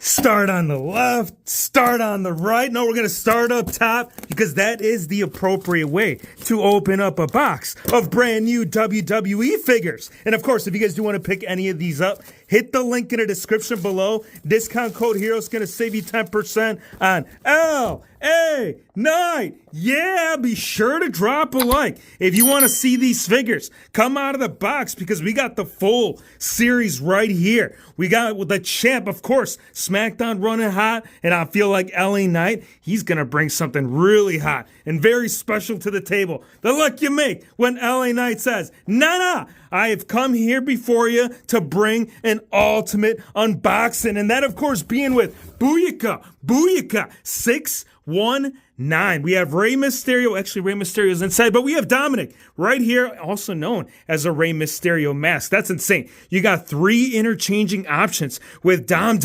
start on the left, start on the right. No, we're going to start up top because that is the appropriate way to open up a box of brand new WWE figures. And of course, if you guys do want to pick any of these up, hit the link in the description below. Discount code HERO is going to save you 10% on LA Knight. Yeah, be sure to drop a like if you want to see these figures come out of the box because we got the full series right here. We got the champ, of course, SmackDown running hot, and I feel like LA Knight, he's going to bring something really hot and very special to the table. The look you make when LA Knight says, nah, I have come here before you to bring an ultimate unboxing. And that, of course, being with Booyaka 619. We have Rey Mysterio. Actually, Rey Mysterio is inside, but we have Dominik right here, also known as a Rey Mysterio mask. That's insane. You got 3 interchanging options with Dom.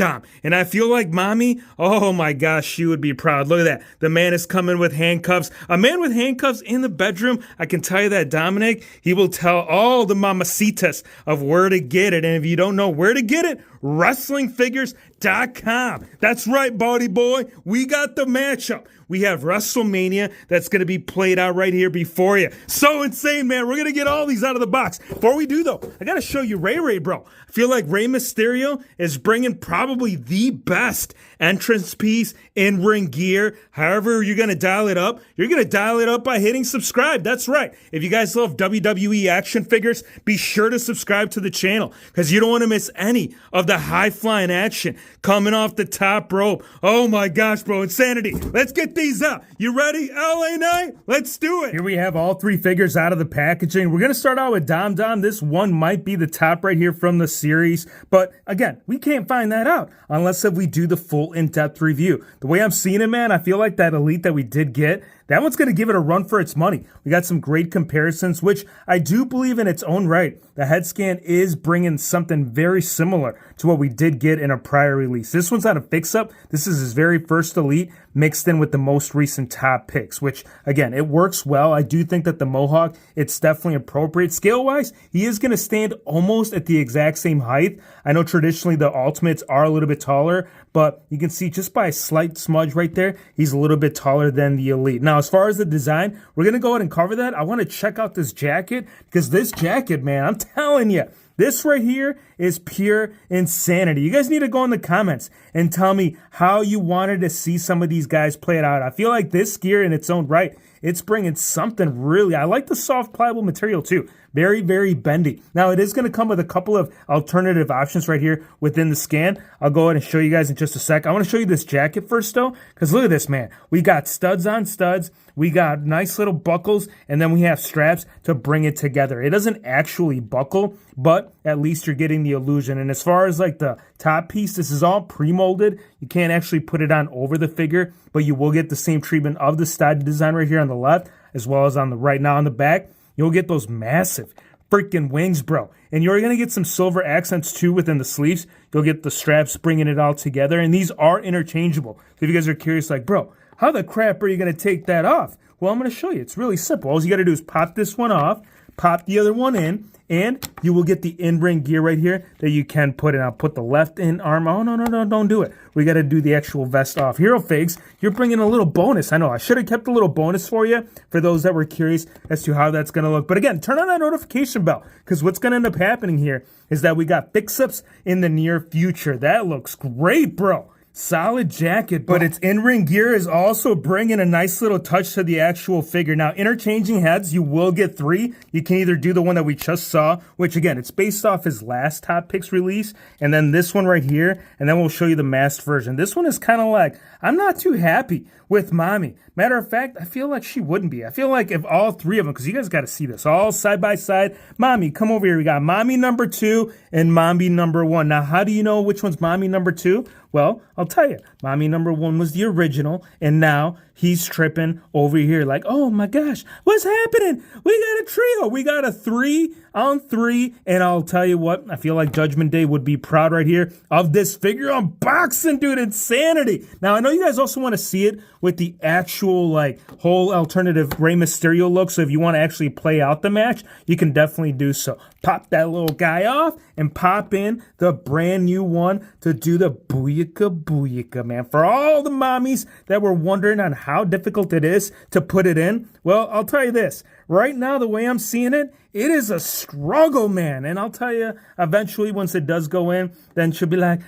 And I feel like Mommy, oh my gosh, she would be proud. Look at that. The man is coming with handcuffs. A man with handcuffs in the bedroom. I can tell you that Dominik, he will tell all the mamacitas of where to get it. And if you don't know where to get it, WrestlingFigures.com. That's right, Body Boy. We got the matchup. We have WrestleMania that's going to be played out right here before you. So insane, man. We're going to get all these out of the box. Before we do, though, I got to show you Ray, bro. I feel like Rey Mysterio is bringing probably the best entrance piece in ring gear. However you're going to dial it up, you're going to dial it up by hitting subscribe. That's right. If you guys love WWE action figures, be sure to subscribe to the channel because you don't want to miss any of the high-flying action coming off the top rope. Oh my gosh, bro. Insanity. Let's get these out. You ready, LA Knight? Let's do it. Here we have all 3 figures out of the packaging. We're going to start out with Dom. This one might be the top right here from the series. But again, we can't find that out unless if we do the full in-depth review. The way I'm seeing it, man, I feel like that Elite that we did get, that one's going to give it a run for its money. We got some great comparisons, which I do believe in its own right. The head scan is bringing something very similar to what we did get in a prior release. This one's not a fix-up. This is his very first Elite mixed in with the most recent top picks, which, again, it works well. I do think that the Mohawk, it's definitely appropriate. Scale-wise, he is going to stand almost at the exact same height. I know traditionally the Ultimates are a little bit taller, but you can see just by a slight smudge right there, he's a little bit taller than the Elite. Now, as far as the design, we're going to go ahead and cover that. I want to check out this jacket because this jacket, man, I'm telling you, this right here is pure insanity. You guys need to go in the comments and tell me how you wanted to see some of these guys play it out. I feel like this gear in its own right, it's bringing something really. I like the soft pliable material too. Very, very bendy. Now, it is going to come with a couple of alternative options right here within the scan. I'll go ahead and show you guys in just a sec. I want to show you this jacket first, though, because look at this, man. We got studs on studs. We got nice little buckles, and then we have straps to bring it together. It doesn't actually buckle, but at least you're getting the illusion. And as far as like the top piece, this is all pre-molded. You can't actually put it on over the figure, but you will get the same treatment of the stud design right here on the left, as well as on the right. Now on the back, you'll get those massive freaking wings, bro. And you're going to get some silver accents too within the sleeves. You'll get the straps bringing it all together. And these are interchangeable. So if you guys are curious, like, bro, how the crap are you going to take that off? Well, I'm going to show you. It's really simple. All you got to do is pop this one off, pop the other one in, and you will get the in-ring gear right here that you can put in. I'll put the left in arm. Oh, no, don't do it. We got to do the actual vest off. Hero Figs, you're bringing a little bonus. I know I should have kept a little bonus for you for those that were curious as to how that's going to look. But again, turn on that notification bell because what's going to end up happening here is that we got fix-ups in the near future. That looks great, bro. Solid jacket, but its in-ring gear is also bringing a nice little touch to the actual figure. Now, interchanging heads, you will get 3. You can either do the one that we just saw, which again, it's based off his last Top Picks release, and then this one right here, and then we'll show you the masked version. This one is kind of like, I'm not too happy with Mommy. Matter of fact, I feel like she wouldn't be. I feel like if all 3 of them, because you guys got to see this, all side by side, Mommy, come over here. We got Mommy number 2 and Mommy number 1. Now, how do you know which one's Mommy number 2? Well, I'll tell you. Mommy number 1 was the original, and now he's tripping over here like, oh my gosh, what's happening? We got a trio. We got a 3 on 3, and I'll tell you what, I feel like Judgment Day would be proud right here of this figure unboxing, dude. Insanity. Now, I know you guys also want to see it with the actual, like, whole alternative Rey Mysterio look, so if you want to actually play out the match, you can definitely do so. Pop that little guy off and pop in the brand new one to do the booyaka booyaka, man. For all the mommies that were wondering on how difficult it is to put it in, well, I'll tell you this. Right now, the way I'm seeing it, it is a struggle, man. And I'll tell you, eventually, once it does go in, then she'll be like,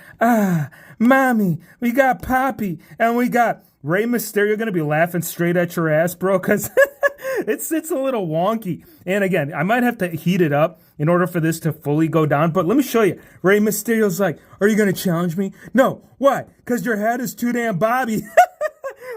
mommy, we got Poppy, and we got Rey Mysterio gonna be laughing straight at your ass, bro, because it's a little wonky. And again, I might have to heat it up in order for this to fully go down. But let me show you. Rey Mysterio's like, are you gonna challenge me? No. Why? Because your head is too damn bobby.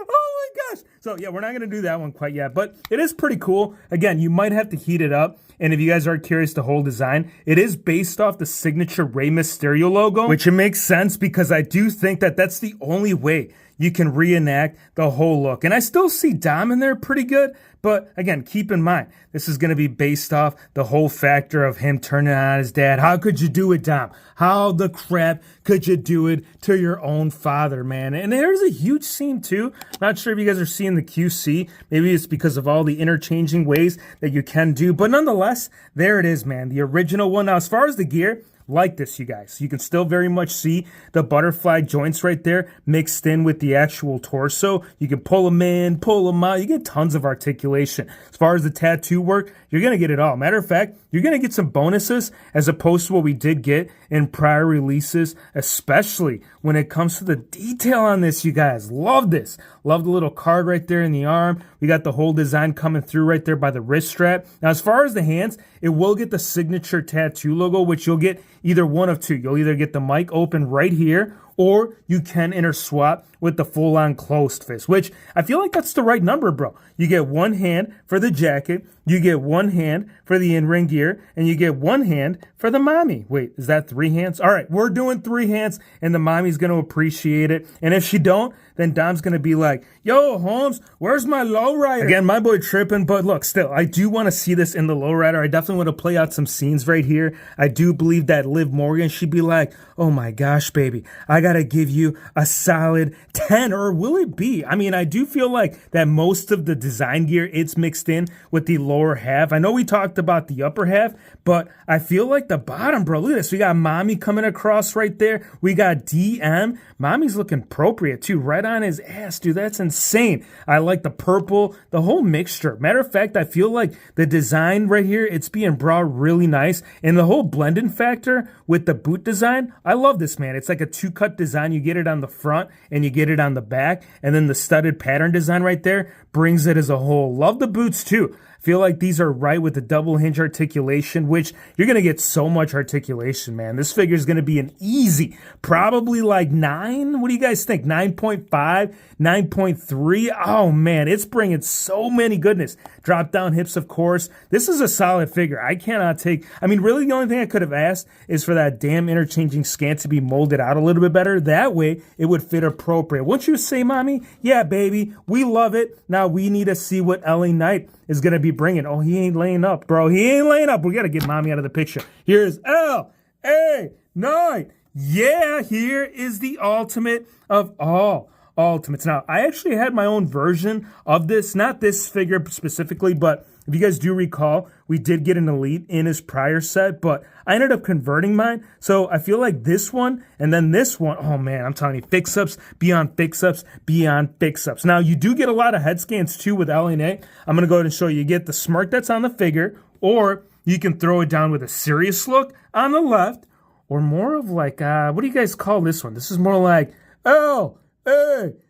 Oh my gosh. So yeah, we're not gonna do that one quite yet, but it is pretty cool. Again, you might have to heat it up. And if you guys are curious, the whole design, it is based off the signature Rey Mysterio logo, which it makes sense because I do think that that's the only way you can reenact the whole look. And I still see Dom in there pretty good, but again, keep in mind, this is going to be based off the whole factor of him turning on his dad. How could you do it, Dom? How the crap could you do it to your own father, man? And there's a huge scene too. Not sure if you guys are seeing the QC. Maybe it's because of all the interchanging ways that you can do, but nonetheless, there it is, man. The original one. Now, as far as the gear, like this, you guys. You can still very much see the butterfly joints right there mixed in with the actual torso. You can pull them in, pull them out. You get tons of articulation. As far as the tattoo work, you're going to get it all. Matter of fact, you're going to get some bonuses as opposed to what we did get in prior releases, especially when it comes to the detail on this, you guys. Love this. Love the little card right there in the arm. We got the whole design coming through right there by the wrist strap. Now, as far as the hands, it will get the signature tattoo logo, which you'll get either one of two. You'll either get the mic open right here, or you can interswap with the full-on closed fist, which I feel like that's the right number, bro. You get one hand for the jacket, you get one hand for the in-ring gear, and you get one hand for the mommy. Wait, is that 3 hands? All right, we're doing 3 hands, and the mommy's going to appreciate it. And if she don't, then Dom's going to be like, yo, Holmes, where's my lowrider? Again, my boy tripping, but look, still, I do want to see this in the lowrider. I definitely want to play out some scenes right here. I do believe that Liv Morgan, she'd be like, oh my gosh, baby, I got to give you a solid 10, or will it be? I mean, I do feel like that most of the design gear, it's mixed in with the lower half. I know we talked about the upper half, but I feel like the bottom, bro, look at this. We got Mommy coming across right there. We got DM. Mommy's looking appropriate too, right on his ass, dude. That's insane. I like the purple, the whole mixture. Matter of fact, I feel like the design right here, it's being brought really nice. And the whole blending factor with the boot design, I love this, man. It's like a 2-cut design. You get it on the front and you get it on the back. And then the studded pattern design right there brings it as a whole. Love the boots too. Feel like these are right with the double hinge articulation, which you're going to get so much articulation, man. This figure is going to be an easy, probably like 9. What do you guys think? 9.5, 9.3. Oh, man, it's bringing so many goodness. Drop down hips, of course. This is a solid figure. I cannot take, I mean, really the only thing I could have asked is for that damn interchanging scan to be molded out a little bit better. That way it would fit appropriate. Wouldn't you say, Mommy? Yeah, baby, we love it. Now we need to see what LA Knight is going to be bringing. Oh, he ain't laying up, bro. He ain't laying up. We got to get Mommy out of the picture. Here's LA Knight. Yeah, here is the ultimate of all ultimates. Now, I actually had my own version of this, not this figure specifically, but if you guys do recall, we did get an Elite in his prior set, but I ended up converting mine. So I feel like this one and then this one, oh man, I'm telling you, fix-ups, beyond fix-ups, beyond fix-ups. Now, you do get a lot of head scans too with LNA. I'm going to go ahead and show you. You get the smirk that's on the figure, or you can throw it down with a serious look on the left, or more of like, what do you guys call this one? This is more like, LA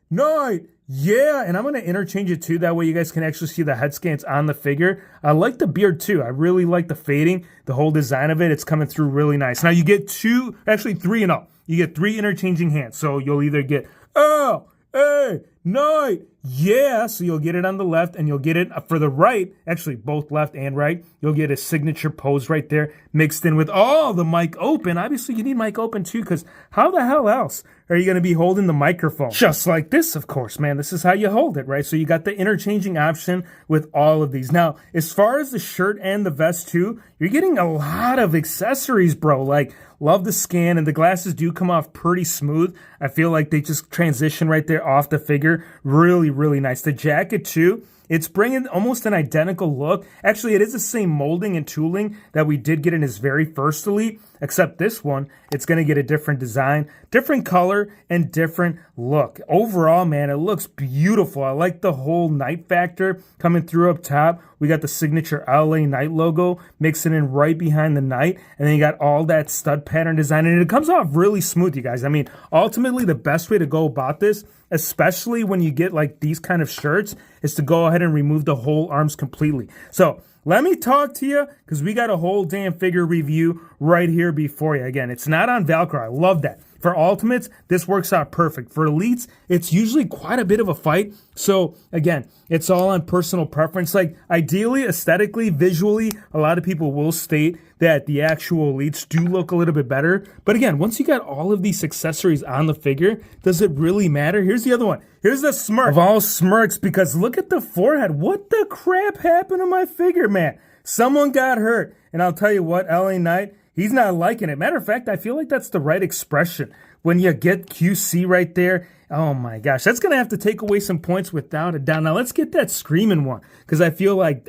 Knight. Yeah, and I'm going to interchange it too. That way you guys can actually see the head scans on the figure. I like the beard too. I really like the fading, the whole design of it. It's coming through really nice. Now you get 2, actually 3 and all. You get 3 interchanging hands. So you'll either get LA Knight. Yeah, so you'll get it on the left and you'll get it for the right, actually both left and right. You'll get a signature pose right there mixed in with all the mic open. Obviously, you need mic open too, because how the hell else are you going to be holding the microphone? Just like this, of course, man. This is how you hold it, right? So you got the interchanging option with all of these. Now, as far as the shirt and the vest too, you're getting a lot of accessories, bro. Like, love the scan, and the glasses do come off pretty smooth. I feel like they just transition right there off the figure. Really, really nice. The jacket too. It's bringing almost an identical look. Actually, it is the same molding and tooling that we did get in his very first Elite, except this one, it's going to get a different design, different color, and different look. Overall, man, it looks beautiful. I like the whole Knight factor coming through up top. We got the signature LA Knight logo mixing in right behind the Knight, and then you got all that stud pattern design, and it comes off really smooth, you guys. I mean, ultimately, the best way to go about this, especially when you get like these kind of shirts, is to go ahead and remove the whole arms completely. So let me talk to you, because we got a whole damn figure review right here before you. Again, it's not on Velcro. I love that. For Ultimates, this works out perfect. For Elites, it's usually quite a bit of a fight. So again, it's all on personal preference. Like, ideally, aesthetically, visually, a lot of people will state that the actual Elites do look a little bit better. But again, once you got all of these accessories on the figure, does it really matter? Here's the other one. Here's the smirk of all smirks, because look at the forehead. What the crap happened to my figure, man? Someone got hurt. And I'll tell you what, LA Knight, he's not liking it. Matter of fact, I feel like that's the right expression. When you get QC right there, oh my gosh, that's going to have to take away some points without a doubt. Now, let's get that screaming one, because I feel like,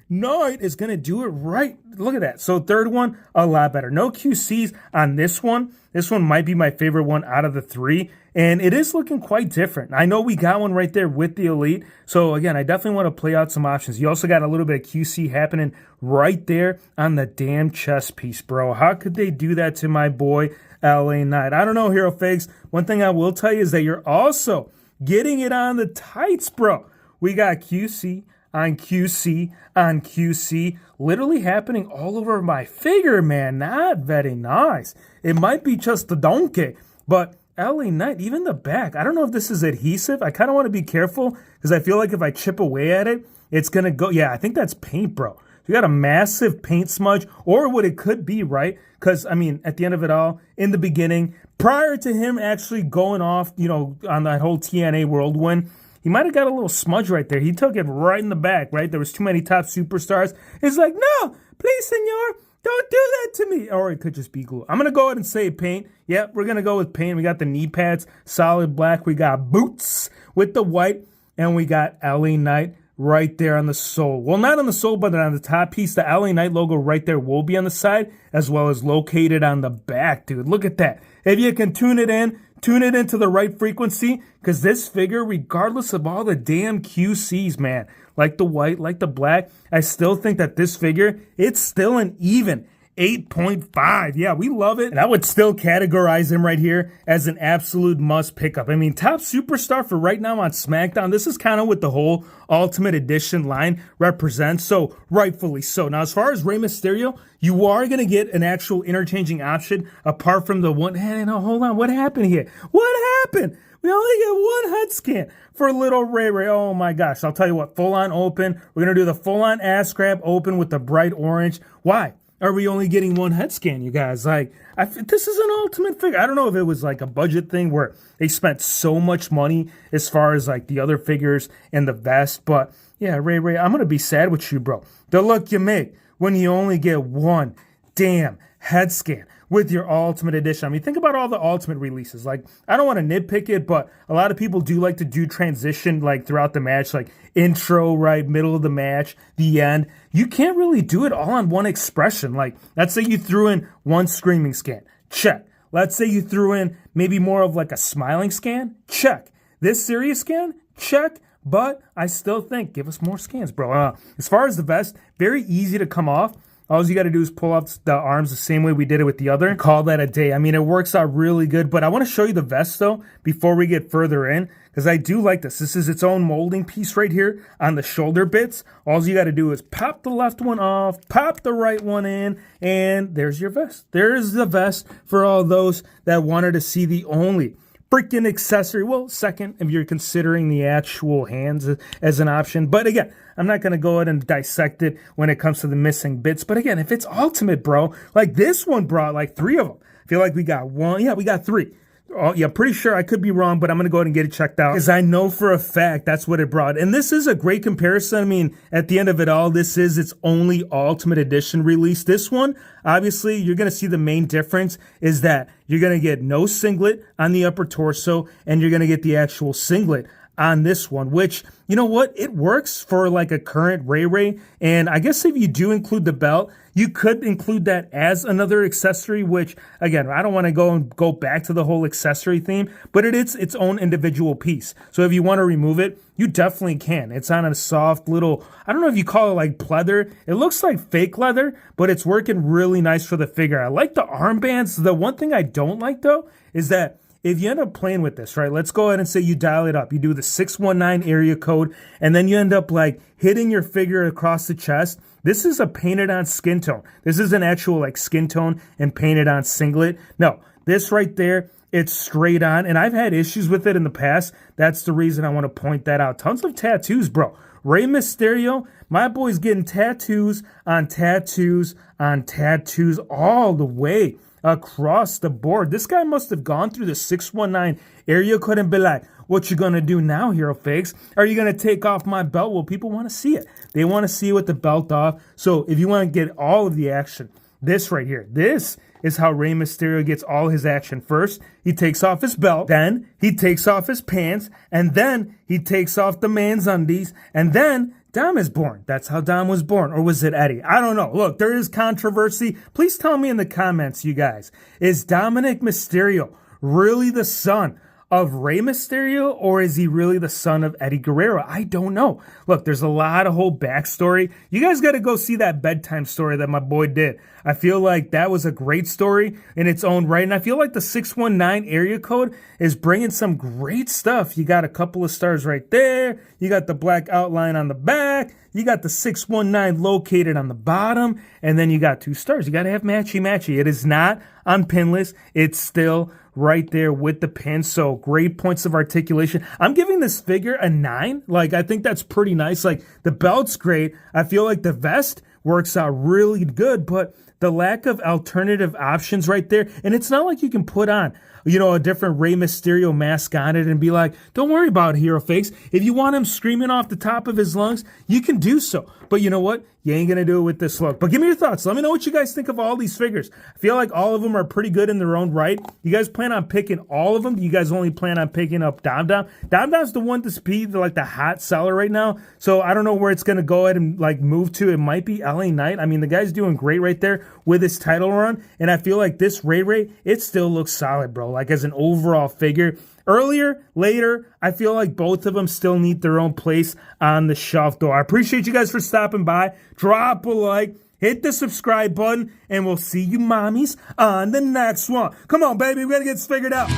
Knight is going to do it right. Look at that. So third one, a lot better. No QCs on this one. This one might be my favorite one out of the three, and it is looking quite different. I know we got one right there with the Elite, so again, I definitely want to play out some options. You also got a little bit of QC happening right there on the damn chest piece, bro. How could they do that to my boy LA Knight? I don't know, Hero Fakes. One thing I will tell you is that you're also getting it on the tights, bro. We got QC on QC on QC, literally happening all over my figure, man. Not very nice. It might be just the donkey, but LA Knight, even the back, I don't know if this is adhesive. I kind of want to be careful, because I feel like if I chip away at it, it's going to go. Yeah, I think that's paint, bro. You got a massive paint smudge, or what it could be, right? Because, I mean, at the end of it all, in the beginning, prior to him actually going off, you know, on that whole TNA whirlwind, he might have got a little smudge right there. He took it right in the back, right? There was too many top superstars. It's like, no, please, senor, don't do that to me. Or it could just be glue. I'm going to go ahead and say paint. Yeah, we're going to go with paint. We got the knee pads, solid black. We got boots with the white. And we got LA Knight right there on the sole. Well, not on the sole, but on the top piece. The LA Knight logo right there will be on the side, as well as located on the back, dude. Look at that. If you can tune it into the right frequency, because this figure, regardless of all the damn QCs, man, like the white, like the black, I still think that this figure, it's still an even 8.5. Yeah, we love it. And I would still categorize him right here as an absolute must pickup. I mean, top superstar for right now on SmackDown. This is kind of what the whole Ultimate Edition line represents. So rightfully so. Now, as far as Rey Mysterio, you are going to get an actual interchanging option apart from the one. Hey, no, hold on. What happened here? What happened? We only get one head scan for little Ray Ray. Oh my gosh. I'll tell you what, full on open. We're going to do the full on ass grab open with the bright orange. Why are we only getting one head scan, you guys? Like, this is an Ultimate figure. I don't know if it was like a budget thing where they spent so much money as far as like the other figures and the vest. But yeah, Ray Ray, I'm going to be sad with you, bro. The look you make when you only get one damn head scan with your Ultimate Edition. I mean, think about all the Ultimate releases. Like, I don't want to nitpick it, but a lot of people do like to do transition, like, throughout the match, like intro, right, middle of the match, the end. You can't really do it all on one expression. Like, let's say you threw in one screaming scan. Check. Let's say you threw in maybe more of like a smiling scan. Check. This serious scan. Check. But I still think, give us more scans, bro. As far as the vest, very easy to come off. All you got to do is pull up the arms the same way we did it with the other and call that a day. I mean, it works out really good. But I want to show you the vest, though, before we get further in, because I do like this. This is its own molding piece right here on the shoulder bits. All you got to do is pop the left one off, pop the right one in, and there's your vest. There's the vest for all those that wanted to see the only freaking accessory. Well, second, if you're considering the actual hands as an option. But again, I'm not going to go ahead and dissect it when it comes to the missing bits. But again, if it's Ultimate, bro, like this one brought like 3 of them. I feel like we got one. Yeah, we got 3. Oh, yeah, pretty sure. I could be wrong, but I'm going to go ahead and get it checked out because I know for a fact that's what it brought. And this is a great comparison. I mean, at the end of it all, this is its only Ultimate Edition release. This one, obviously, you're going to see the main difference is that you're going to get no singlet on the upper torso and you're going to get the actual singlet on this one, which, you know what, it works for like a current Ray. And I guess if you do include the belt, you could include that as another accessory, which again, I don't want to go back to the whole accessory theme, but it is its own individual piece. So if you want to remove it, you definitely can. It's on a soft little, I don't know if you call it like pleather. It looks like fake leather, but it's working really nice for the figure. I like the armbands. The one thing I don't like though is that if you end up playing with this, right, let's go ahead and say you dial it up. You do the 619 area code, and then you end up like hitting your figure across the chest. This is a painted on skin tone. This is an actual like skin tone and painted on singlet. No, this right there, it's straight on. And I've had issues with it in the past. That's the reason I want to point that out. Tons of tattoos, bro. Rey Mysterio, my boy's getting tattoos on tattoos on tattoos all the way across the board. This guy must have gone through the 619 area code and be like, what you gonna do now, Hero Fakes? Are you gonna take off my belt? Well, people want to see it. They want to see it with the belt off. So if you want to get all of the action, this right here, this is how Rey Mysterio gets all his action. First, he takes off his belt, then he takes off his pants, and then he takes off the man's undies, and then Dom is born. That's how Dom was born. Or was it Eddie? I don't know. Look, there is controversy. Please tell me in the comments, you guys. Is Dominik Mysterio really the son of Rey Mysterio, or is he really the son of Eddie Guerrero? I don't know. Look, there's a lot of whole backstory. You guys got to go see that bedtime story that my boy did. I feel like that was a great story in its own right. And I feel like the 619 area code is bringing some great stuff. You got a couple of stars right there. You got the black outline on the back. You got the 619 located on the bottom. And then you got 2 stars. You got to have matchy-matchy. It is not on pinless. It's still right there with the pin. So great points of articulation. I'm giving this figure a 9. Like, I think that's pretty nice. Like, the belt's great. I feel like the vest works out really good, but the lack of alternative options right there. And it's not like you can put on, you know, a different Rey Mysterio mask on it and be like, don't worry about it, Hero Fakes. If you want him screaming off the top of his lungs, you can do so. But you know what? You ain't going to do it with this look. But give me your thoughts. Let me know what you guys think of all these figures. I feel like all of them are pretty good in their own right. You guys plan on picking all of them? Do you guys only plan on picking up Dom Dom? Dom Dom's the one to be like the hot seller right now. So I don't know where it's going to go ahead and like move to. It might be LA Knight. I mean, the guy's doing great right there with his title run. And I feel like this Ray, it still looks solid, bro. Like as an overall figure. Earlier, later, I feel like both of them still need their own place on the shelf, though. I appreciate you guys for stopping by. Drop a like, hit the subscribe button, and we'll see you mommies on the next one. Come on, baby, we gotta get this figured out.